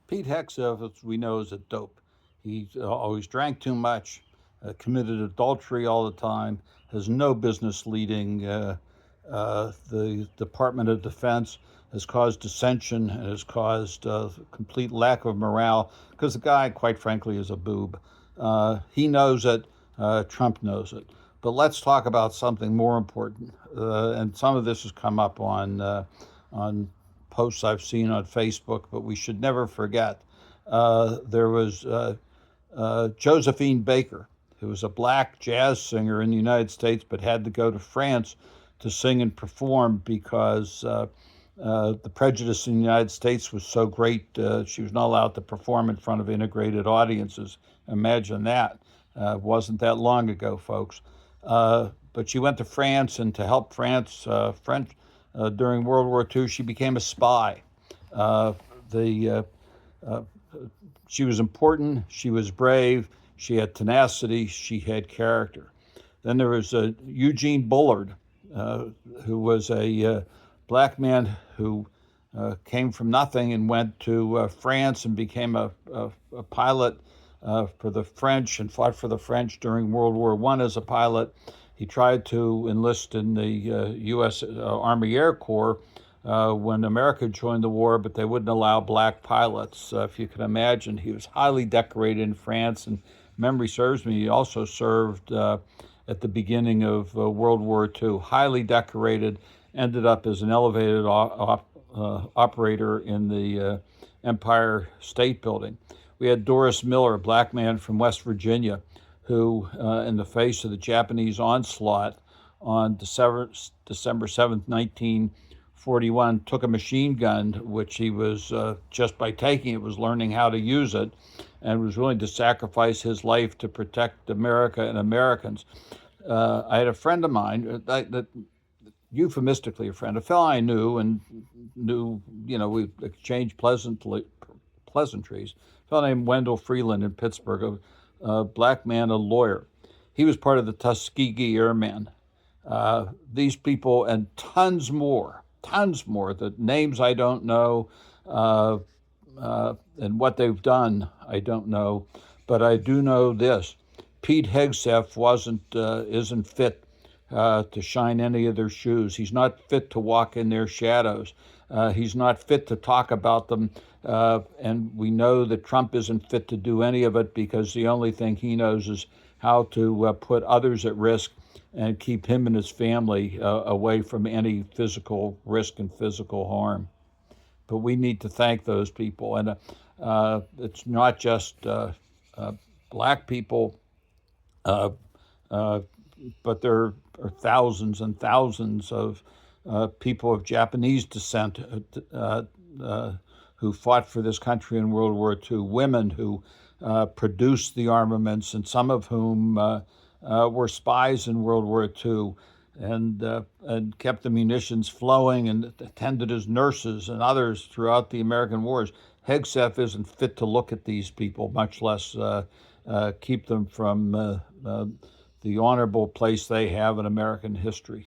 Pete Hegseth, as we know, is a dope. He always drank too much, committed adultery all the time, has no business leading the Department of Defense, has caused dissension and has caused complete lack of morale because the guy, quite frankly, is a boob. He knows it. Trump knows it. But let's talk about something more important. And some of this has come up on posts I've seen on Facebook, but we should never forget there was Josephine Baker, who was a black jazz singer in the United States, but had to go to France to sing and perform because the prejudice in the United States was so great. She was not allowed to perform in front of integrated audiences. Imagine that. Wasn't that long ago, folks. But she went to France, and to help French during World War II, she became a spy. Uh, the She was important. She was brave. She had tenacity. She had character. Then there was Eugene Bullard, who was a black man who came from nothing and went to France and became a pilot for the French and fought for the French during World War I as a pilot. He tried to enlist in the U.S. Army Air Corps when America joined the war, but they wouldn't allow black pilots. If you can imagine, he was highly decorated in France, and memory serves me, he also served at the beginning of World War II. Highly decorated, ended up as an elevated operator in the Empire State Building. We had Doris Miller, a black man from West Virginia, who, in the face of the Japanese onslaught on December 7th, 1941, took a machine gun, which he was, just by taking it, was learning how to use it, and was willing to sacrifice his life to protect America and Americans. I had a friend of mine, euphemistically a friend, a fellow I knew and knew, we exchanged pleasantries, a fellow named Wendell Freeland in Pittsburgh, a black man, a lawyer. He was part of the Tuskegee Airmen. These people and tons more, the names I don't know, and what they've done, I don't know, but I do know this. Pete Hegseth isn't fit to shine any of their shoes. He's not fit to walk in their shadows. He's not fit to talk about them. And we know that Trump isn't fit to do any of it because the only thing he knows is how to put others at risk and keep him and his family away from any physical risk and physical harm. But we need to thank those people. And it's not just black people, but there are thousands and thousands of people of Japanese descent who fought for this country in World War II, women who produced the armaments, and some of whom were spies in World War II, and kept the munitions flowing and attended as nurses and others throughout the American wars. Hegseth isn't fit to look at these people, much less keep them from the honorable place they have in American history.